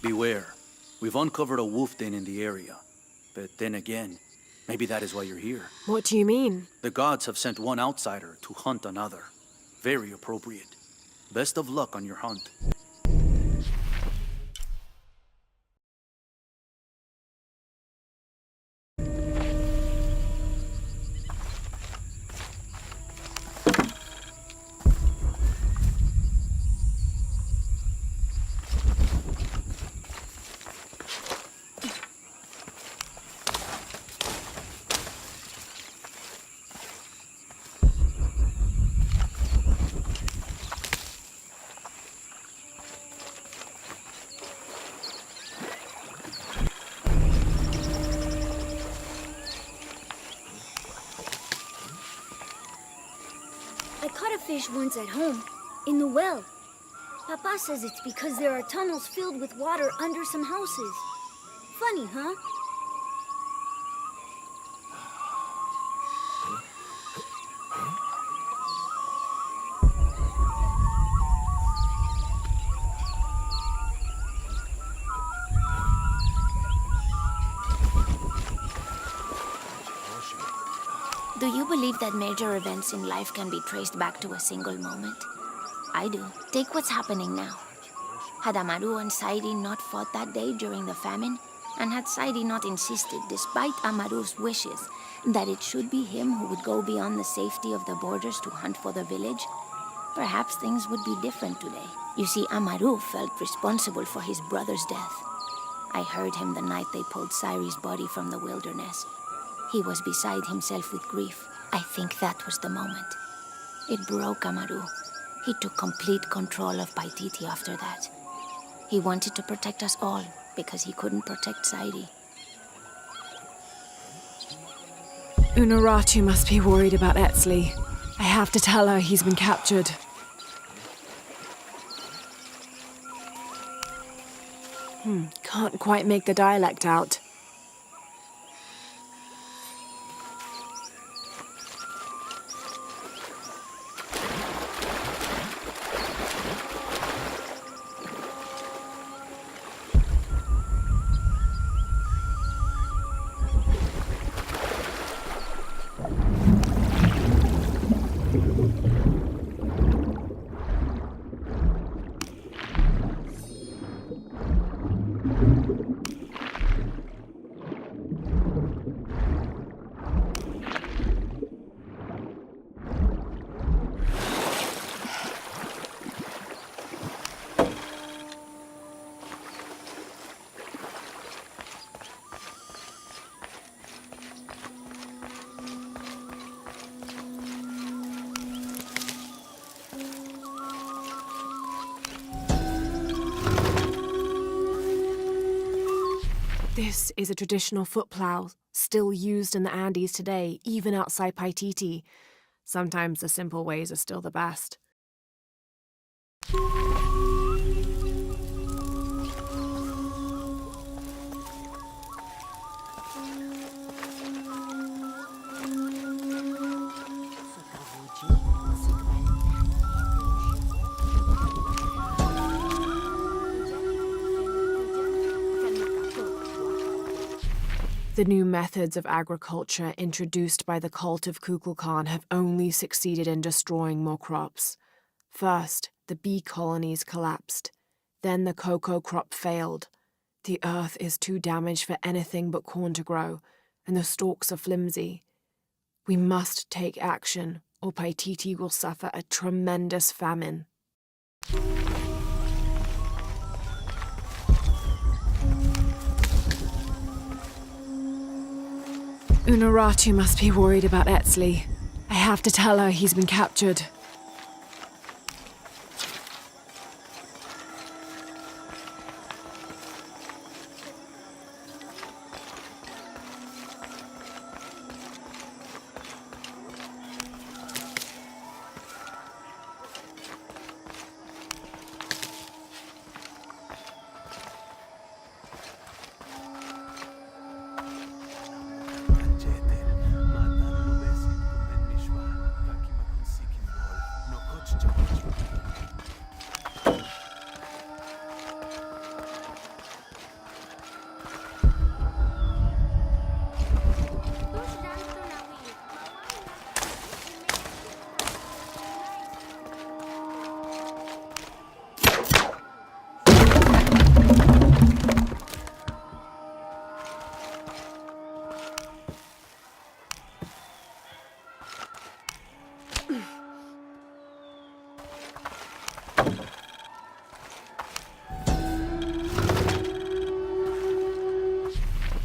Beware. We've uncovered a wolf den in the area. But then again, maybe that is why you're here. What do you mean? The gods have sent one outsider to hunt another. Very appropriate. Best of luck on your hunt. I caught a fish once at home, in the well. Papa says it's because there are tunnels filled with water under some houses. Funny, huh? Do you believe that major events in life can be traced back to a single moment? I do. Take what's happening now. Had Amaru and Sairi not fought that day during the famine, and had Sairi not insisted, despite Amaru's wishes, that it should be him who would go beyond the safety of the borders to hunt for the village, perhaps things would be different today. You see, Amaru felt responsible for his brother's death. I heard him the night they pulled Sairi's body from the wilderness. He was beside himself with grief. I think that was the moment. It broke Amaru. He took complete control of Paititi after that. He wanted to protect us all, because he couldn't protect Sairi. Unuratu must be worried about Etzli. I have to tell her he's been captured. Can't quite make the dialect out. This is a traditional foot plough, still used in the Andes today, even outside Paititi. Sometimes the simple ways are still the best. The new methods of agriculture introduced by the cult of Kukulkan have only succeeded in destroying more crops. First, the bee colonies collapsed. Then the cocoa crop failed. The earth is too damaged for anything but corn to grow, and the stalks are flimsy. We must take action, or Paititi will suffer a tremendous famine. Unuratu must be worried about Etzli. I have to tell her he's been captured.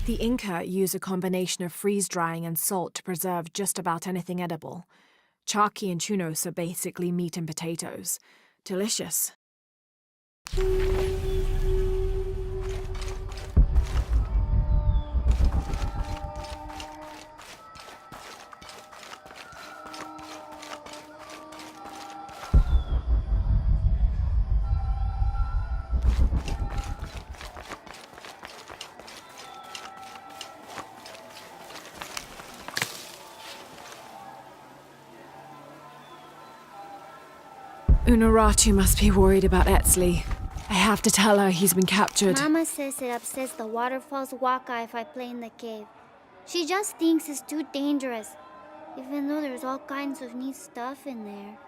The Inca used a combination of freeze-drying and salt to preserve just about anything edible. Charqui and chunos are basically meat and potatoes. Delicious. Unuratu must be worried about Etzli. I have to tell her he's been captured. Mama says it upsets the waterfall's waka if I play in the cave. She just thinks it's too dangerous, even though there's all kinds of neat stuff in there.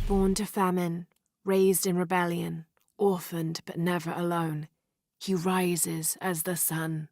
Born to famine, raised in rebellion, orphaned but never alone, he rises as the sun.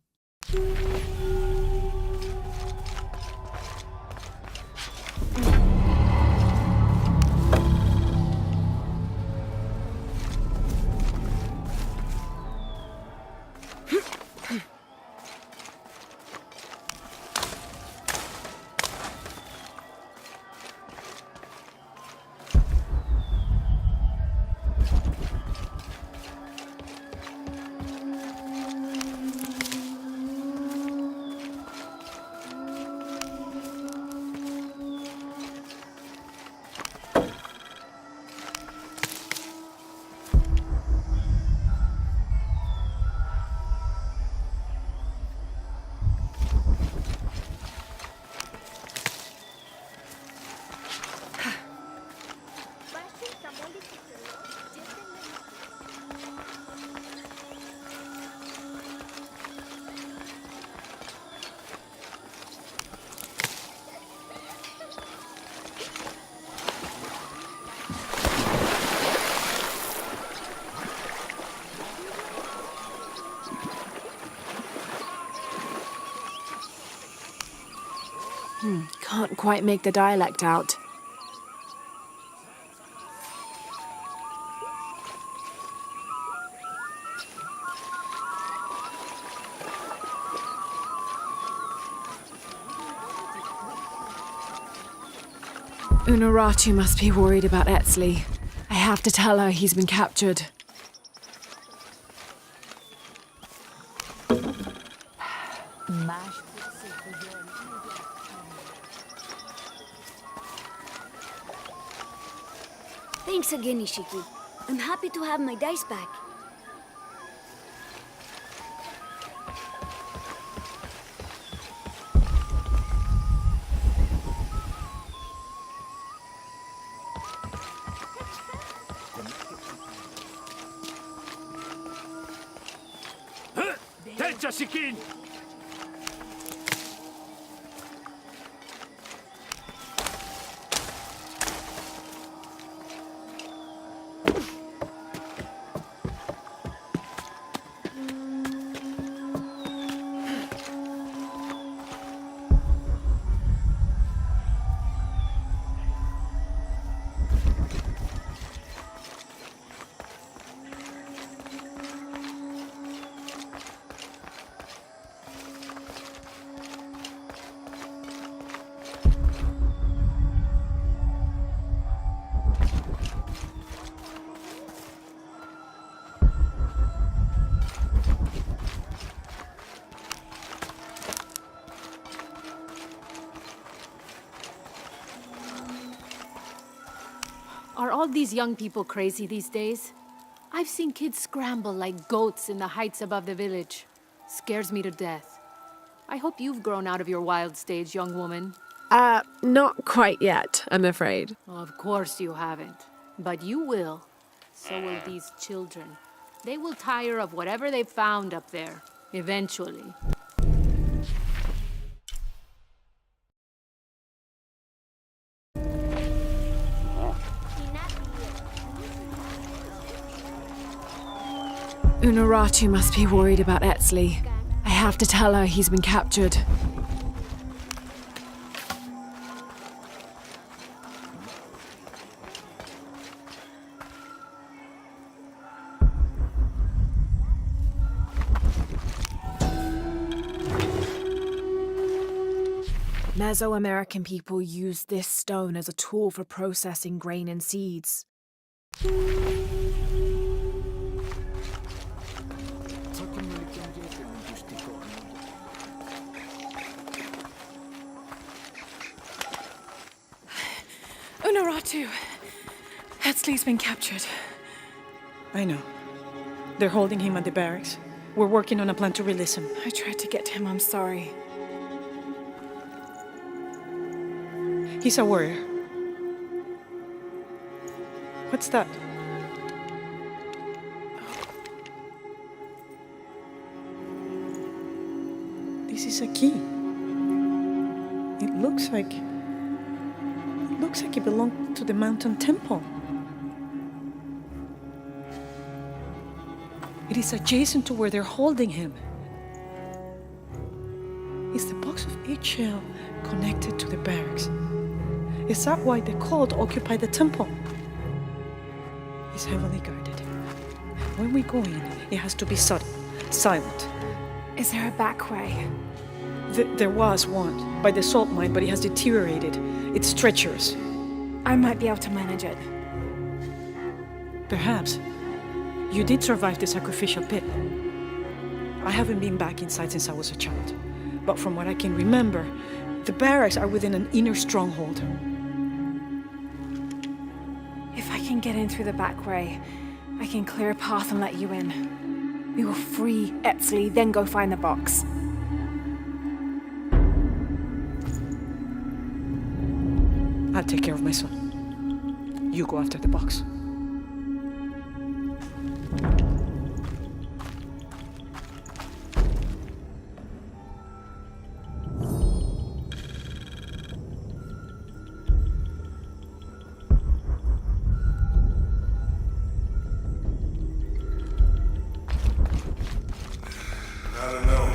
Can't quite make the dialect out. Unuratu must be worried about Etzli. I have to tell her he's been captured. Thanks again, Ishiki. I'm happy to have my dice back. Derecha, Shikin! Are all these young people crazy these days? I've seen kids scramble like goats in the heights above the village. Scares me to death. I hope you've grown out of your wild stage, young woman. Not quite yet, I'm afraid. Of course you haven't. But you will. So will these children. They will tire of whatever they found up there. Eventually. Unuratu must be worried about Etzli. I have to tell her he's been captured. Mesoamerican people used this stone as a tool for processing grain and seeds. Unuratu! Etzli's been captured. I know. They're holding him at the barracks. We're working on a plan to release him. I tried to get to him, I'm sorry. He's a warrior. What's that? This is a key. It looks like it belonged to the mountain temple. It is adjacent to where they're holding him. Is the box of eggshell connected to the barracks? Is that why the cult occupied the temple? It's heavily guarded. When we go in, it has to be subtle, silent. Is there a back way? There was one, by the salt mine, but it has deteriorated. It's treacherous. I might be able to manage it. Perhaps. You did survive the sacrificial pit. I haven't been back inside since I was a child. But from what I can remember, the barracks are within an inner stronghold. If I can get in through the back way, I can clear a path and let you in. We will free Etzli, then go find the box. I'll take care of my son. You go after the box. I don't know.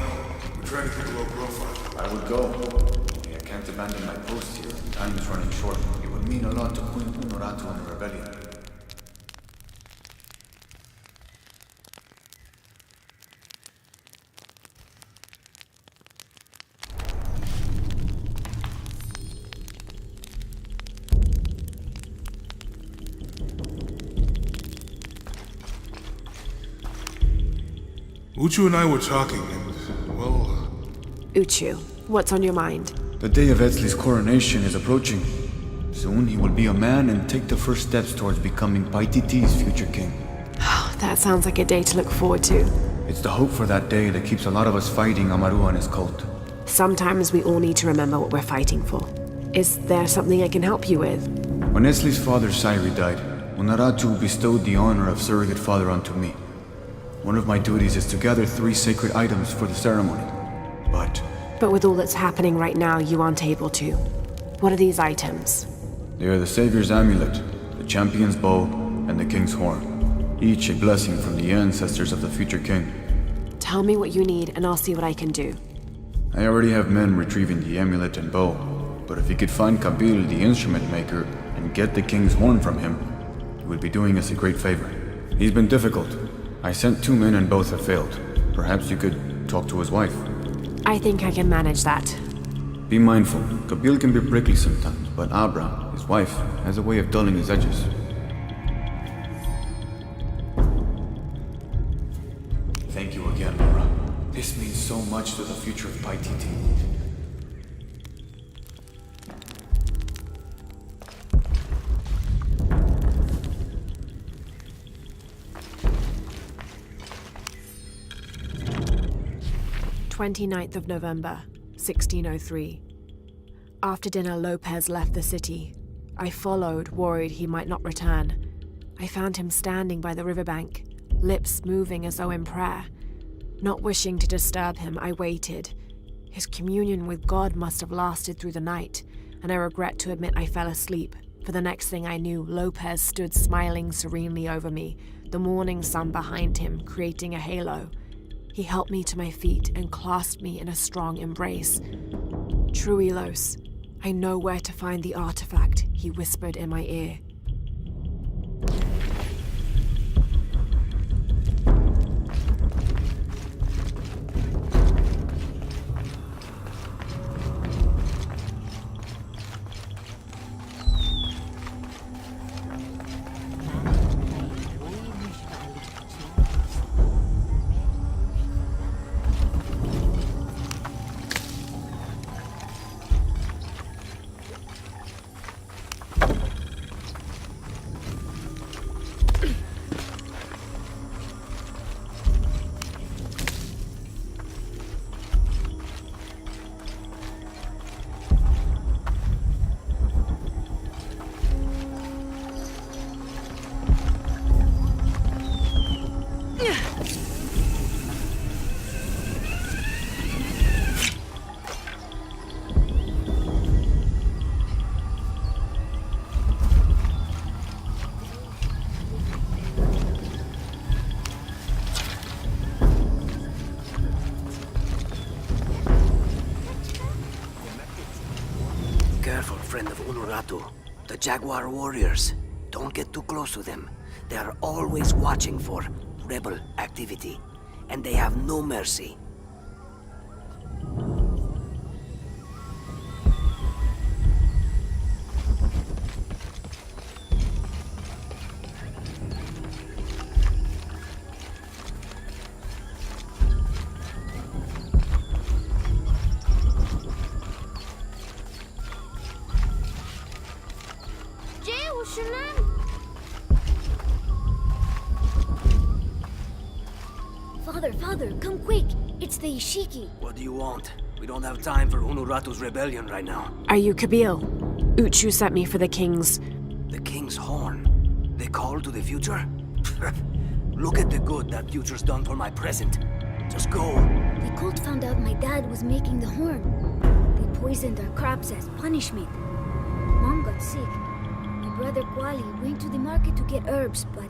We're trying to keep a low profile. I would go. I can't abandon my post here. Time is running short. It would mean a lot to Queen Unuratu and the rebellion. Uchu and I were talking, and, well, Uchu, what's on your mind? The day of Etzli's coronation is approaching. Soon he will be a man and take the first steps towards becoming Paititi's future king. That sounds like a day to look forward to. It's the hope for that day that keeps a lot of us fighting Amaru and his cult. Sometimes we all need to remember what we're fighting for. Is there something I can help you with? When Etzli's father Sairi died, Unuratu bestowed the honor of surrogate father onto me. One of my duties is to gather 3 sacred items for the ceremony. But with all that's happening right now, you aren't able to. What are these items? They are the Savior's amulet, the champion's bow, and the king's horn. Each a blessing from the ancestors of the future king. Tell me what you need and I'll see what I can do. I already have men retrieving the amulet and bow, but if you could find Kabil, the instrument maker, and get the king's horn from him, you would be doing us a great favor. He's been difficult. I sent 2 men and both have failed. Perhaps you could talk to his wife. I think I can manage that. Be mindful. Kabil can be prickly sometimes, but Abra, his wife, has a way of dulling his edges. Thank you again, Laura. This means so much to the future of Paititi. "29th of November, 1603. After dinner, Lopez left the city. I followed, worried he might not return. I found him standing by the riverbank, lips moving as though in prayer. Not wishing to disturb him, I waited. His communion with God must have lasted through the night, and I regret to admit I fell asleep, for the next thing I knew, Lopez stood smiling serenely over me, the morning sun behind him, creating a halo. He helped me to my feet and clasped me in a strong embrace. True Elos, I know where to find the artifact, he whispered in my ear. Careful, friend of Unuratu. The Jaguar warriors. Don't get too close to them. They are always watching for rebel activity. And they have no mercy. Father, come quick! It's the Ishiki. What do you want? We don't have time for Unuratu's rebellion right now. Are you Kabil? Uchu sent me for the king's... The king's horn? They call to the future? Look at the good that future's done for my present. Just go. The cult found out my dad was making the horn. They poisoned our crops as punishment. Mom got sick. My brother Kuali went to the market to get herbs, but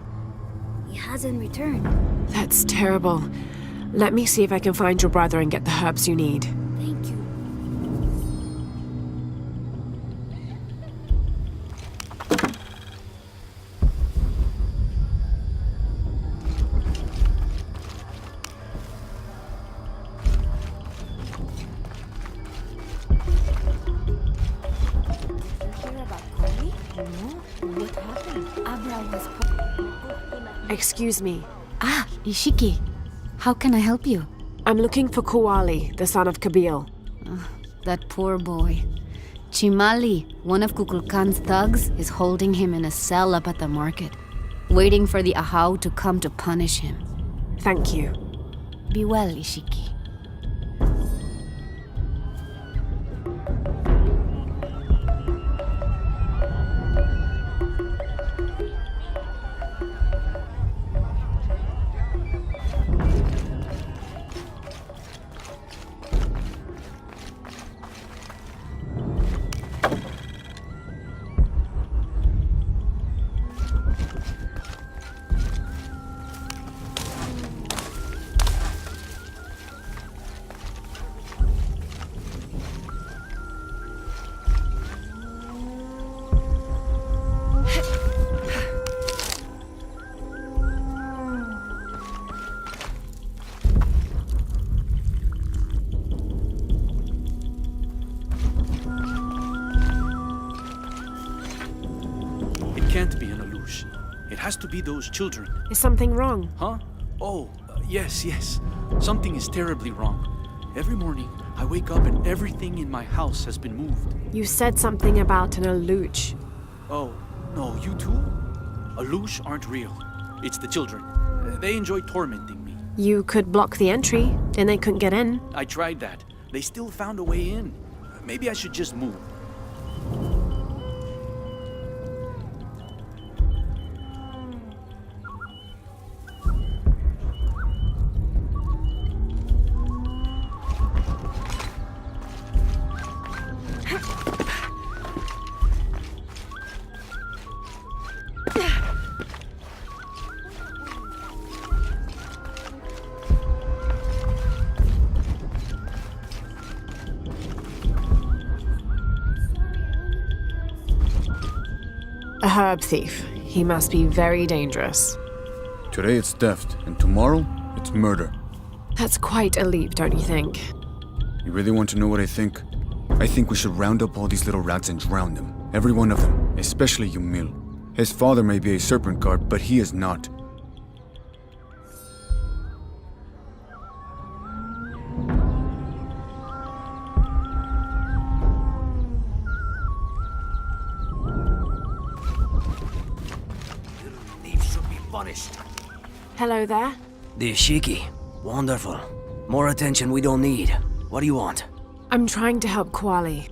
he hasn't returned. That's terrible. Let me see if I can find your brother and get the herbs you need. Thank you. What happened? Abra was... Excuse me. Ah, Ishiki. How can I help you? I'm looking for Kuali, the son of Kabil. That poor boy. Chimali, one of Kukulkan's thugs, is holding him in a cell up at the market, waiting for the Ahau to come to punish him. Thank you. Be well, Ishiki. Can't be an illusion. It has to be those children. Is something wrong? Huh? Oh, yes. Something is terribly wrong. Every morning, I wake up and everything in my house has been moved. You said something about an Aluch. Oh, no, you too? Alush aren't real. It's the children. They enjoy tormenting me. You could block the entry, then they couldn't get in. I tried that. They still found a way in. Maybe I should just move. A herb thief. He must be very dangerous. Today it's theft, and tomorrow it's murder. That's quite a leap, don't you think? You really want to know what I think? I think we should round up all these little rats and drown them. Every one of them, especially Yumil. His father may be a serpent guard, but he is not. Thieves should be punished. Hello there. The Ishiki. Wonderful. More attention we don't need. What do you want? I'm trying to help Kuali.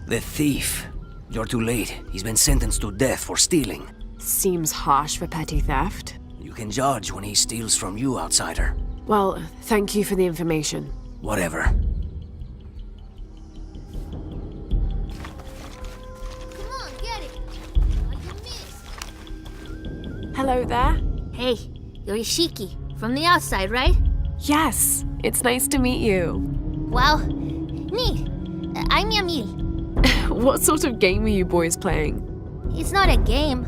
The thief. You're too late. He's been sentenced to death for stealing. Seems harsh for petty theft. You can judge when he steals from you, outsider. Well, thank you for the information. Whatever. Come on, get it. You missed. Hello there. Hey, you're Ishiki, from the outside, right? Yes, it's nice to meet you. Well, neat. I'm Yamil. What sort of game are you boys playing? It's not a game.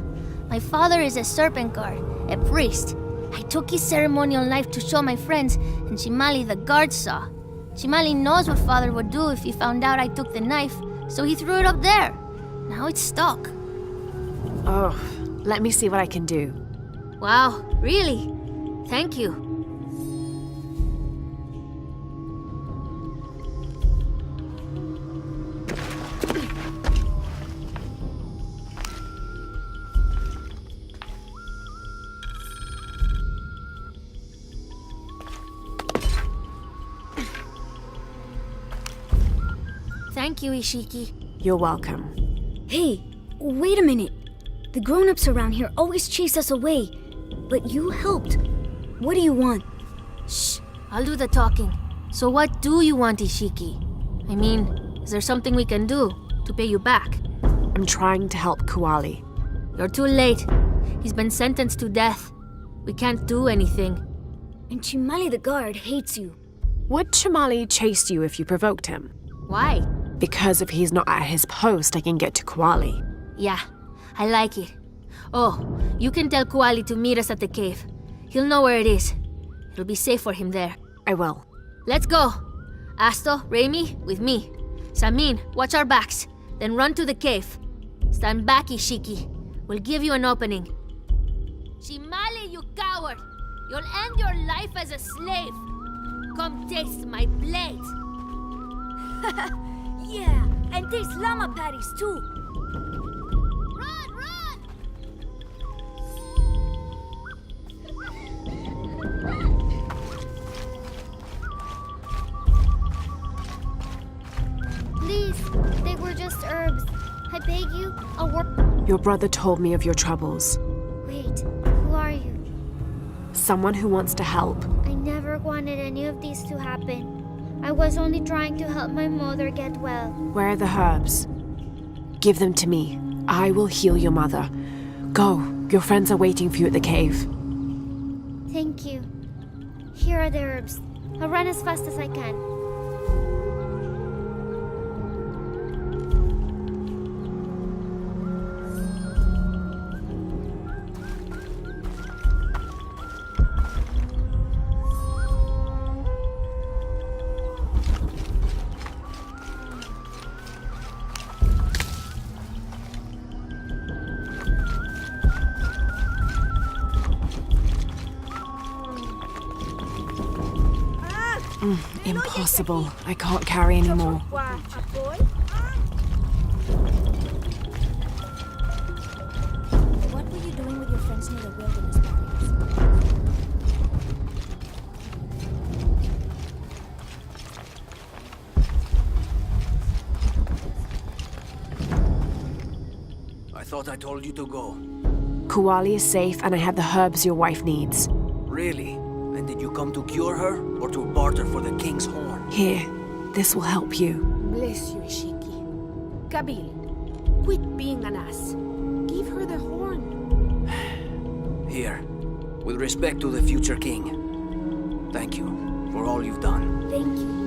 My father is a serpent guard, a priest. I took his ceremonial knife to show my friends, and Chimali the guard saw. Chimali knows what father would do if he found out I took the knife, so he threw it up there. Now it's stuck. Oh, let me see what I can do. Wow, really? Thank you. Thank you, Ishiki. You're welcome. Hey, wait a minute. The grown-ups around here always chase us away. But you helped. What do you want? Shh, I'll do the talking. So what do you want, Ishiki? I mean, is there something we can do to pay you back? I'm trying to help Kuali. You're too late. He's been sentenced to death. We can't do anything. And Chimali the guard hates you. Would Chimali chase you if you provoked him? Why? Because if he's not at his post, I can get to Kuali. Yeah, I like it. Oh, you can tell Kuali to meet us at the cave. He'll know where it is. It'll be safe for him there. I will. Let's go. Asto, Raimi, with me. Samin, watch our backs. Then run to the cave. Stand back, Ishiki. We'll give you an opening. Chimali, you coward! You'll end your life as a slave. Come taste my blade. Yeah, and taste llama patties too. Run, run! Please, they were just herbs. I beg you, I'll work. Your brother told me of your troubles. Wait, who are you? Someone who wants to help. I never wanted any of these to happen. I was only trying to help my mother get well. Where are the herbs? Give them to me. I will heal your mother. Go. Your friends are waiting for you at the cave. Thank you. Here are the herbs. I'll run as fast as I can. Impossible. I can't carry anymore. What were you doing with your friends near the wilderness barriers? I thought I told you to go. Kuali is safe and I have the herbs your wife needs. Really? And did you come to cure her, or to barter for the king's horn? Here, this will help you. Bless you, Ishiki. Kabil, quit being an ass. Give her the horn. Here, with respect to the future king. Thank you for all you've done. Thank you.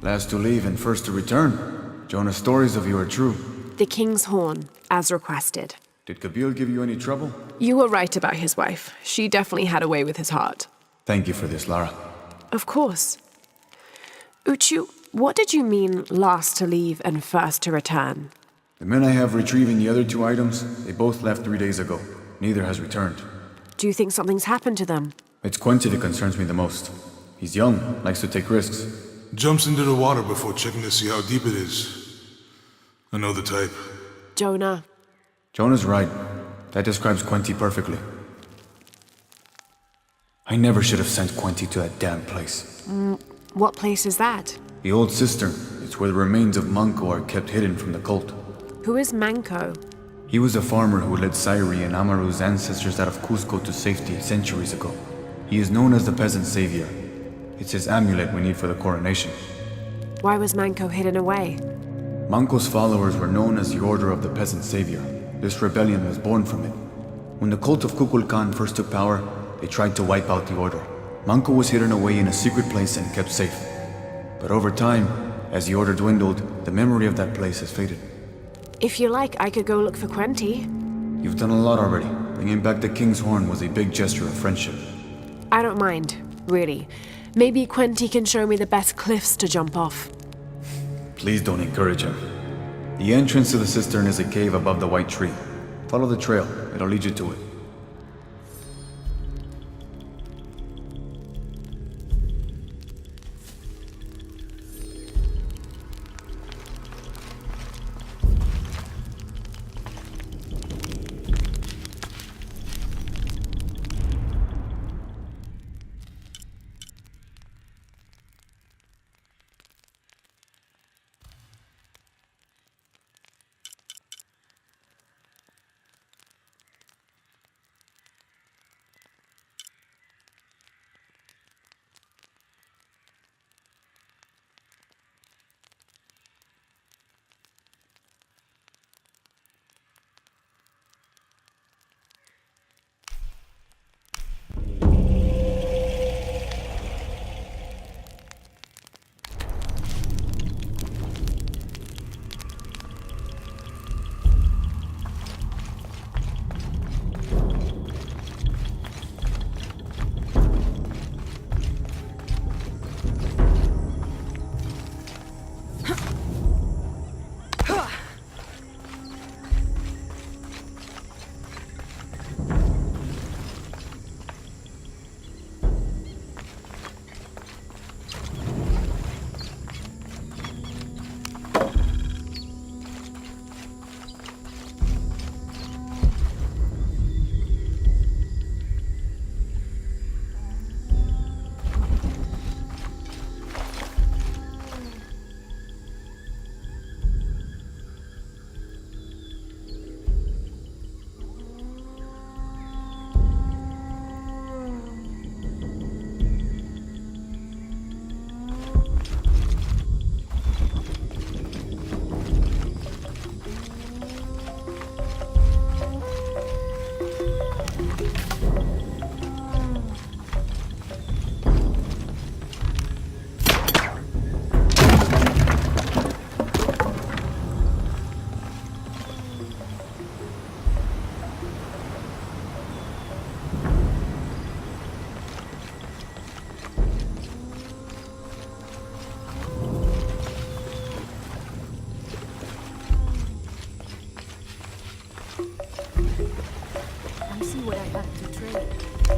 Last to leave and first to return. Jonah's stories of you are true. The King's Horn, as requested. Did Kabil give you any trouble? You were right about his wife. She definitely had a way with his heart. Thank you for this, Lara. Of course. Uchu, what did you mean last to leave and first to return? The men I have retrieving the other 2 items, they both left 3 days ago. Neither has returned. Do you think something's happened to them? It's Quinty that concerns me the most. He's young, likes to take risks. Jumps into the water before checking to see how deep it is. I know the type. Jonah. Jonah's right. That describes Quinty perfectly. I never should have sent Quinty to that damn place. What place is that? The old cistern. It's where the remains of Manco are kept hidden from the cult. Who is Manco? He was a farmer who led Sairi and Amaru's ancestors out of Cusco to safety centuries ago. He is known as the peasant savior. It's his amulet we need for the coronation. Why was Manco hidden away? Manco's followers were known as the Order of the Peasant Savior. This rebellion was born from it. When the cult of Kukulkan first took power, they tried to wipe out the order. Manco was hidden away in a secret place and kept safe. But over time, as the order dwindled, the memory of that place has faded. If you like, I could go look for Quinty. You've done a lot already. Bringing back the King's Horn was a big gesture of friendship. I don't mind, really. Maybe Quinty can show me the best cliffs to jump off. Please don't encourage him. The entrance to the cistern is a cave above the white tree. Follow the trail. It'll lead you to it.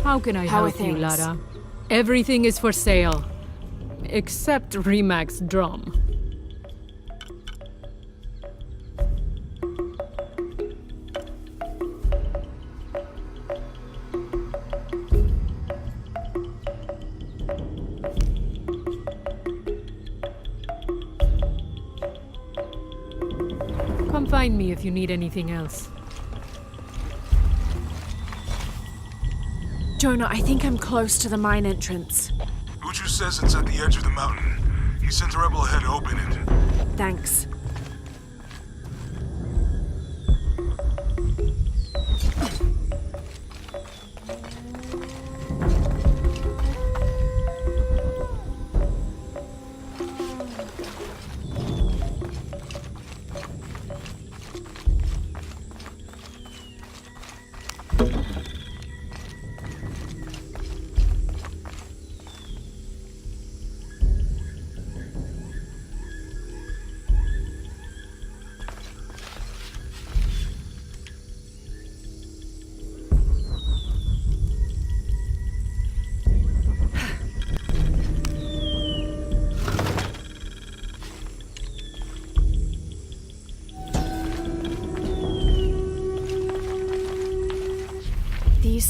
How can I help you, Lara? Everything is for sale. Except Remac's drum. Come find me if you need anything else. Jonah, I think I'm close to the mine entrance. Uchu says it's at the edge of the mountain. He sent a rebel ahead to open it. Thanks.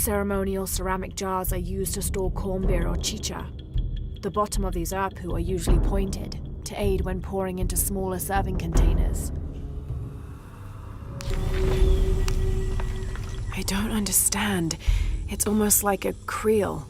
ceremonial ceramic jars are used to store corn beer or chicha. The bottom of these apu are usually pointed to aid when pouring into smaller serving containers. I don't understand. It's almost like a creel.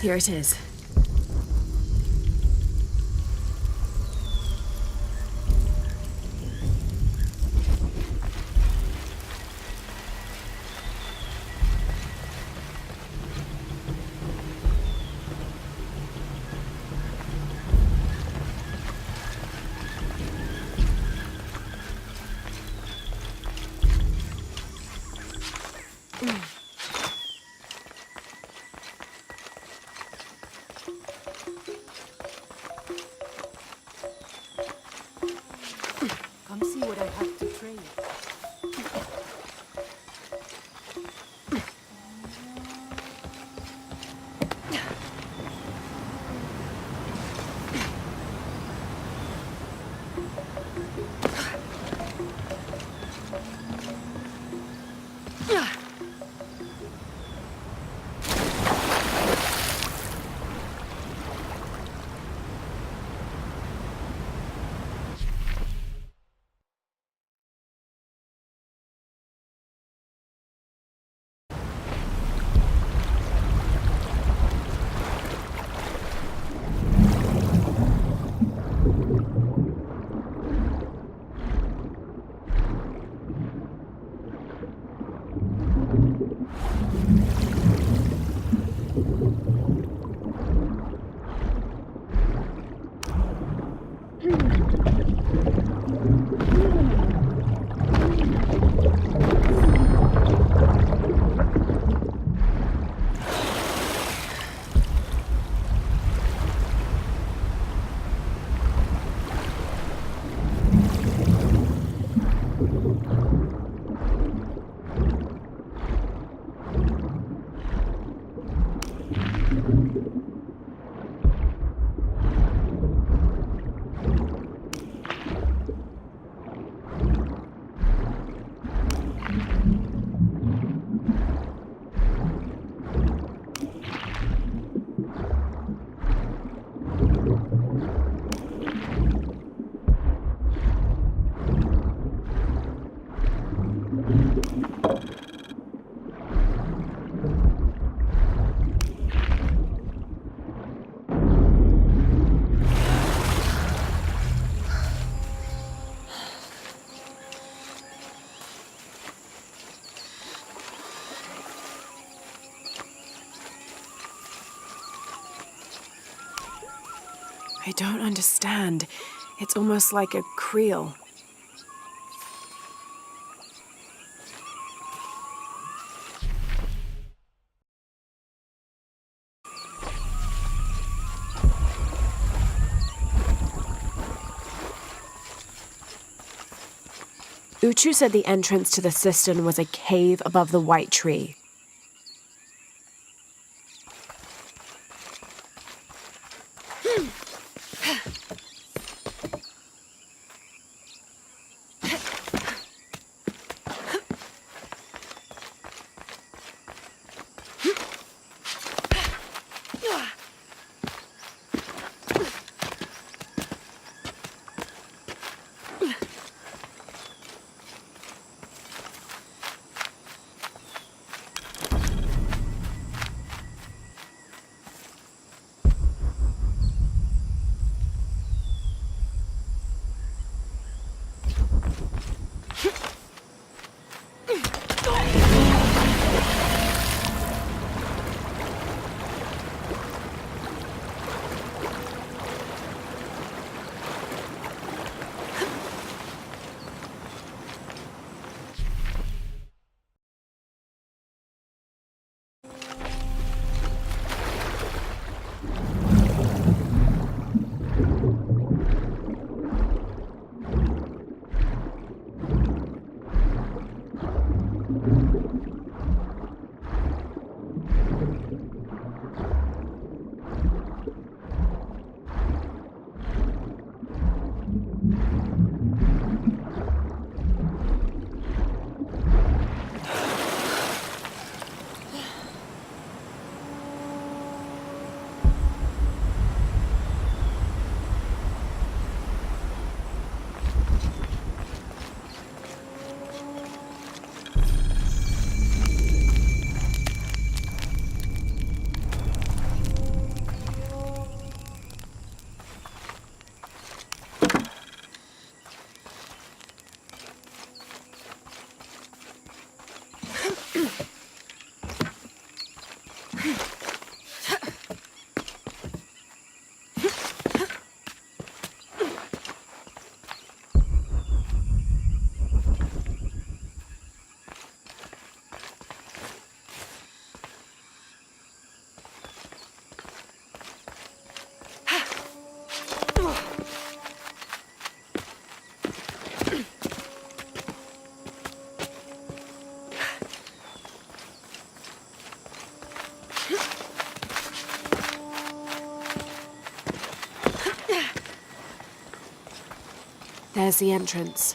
Here it is. Come see what I have to trade. I don't understand. It's almost like a creel. Uchu said the entrance to the cistern was a cave above the white tree. There's the entrance.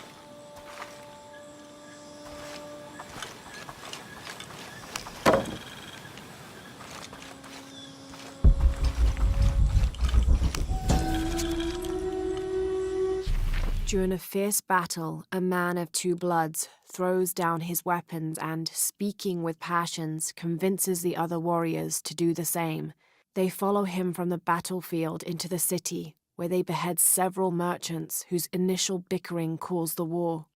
During a fierce battle, a man of two bloods throws down his weapons and, speaking with passions, convinces the other warriors to do the same. They follow him from the battlefield into the city, where they behead several merchants whose initial bickering caused the war.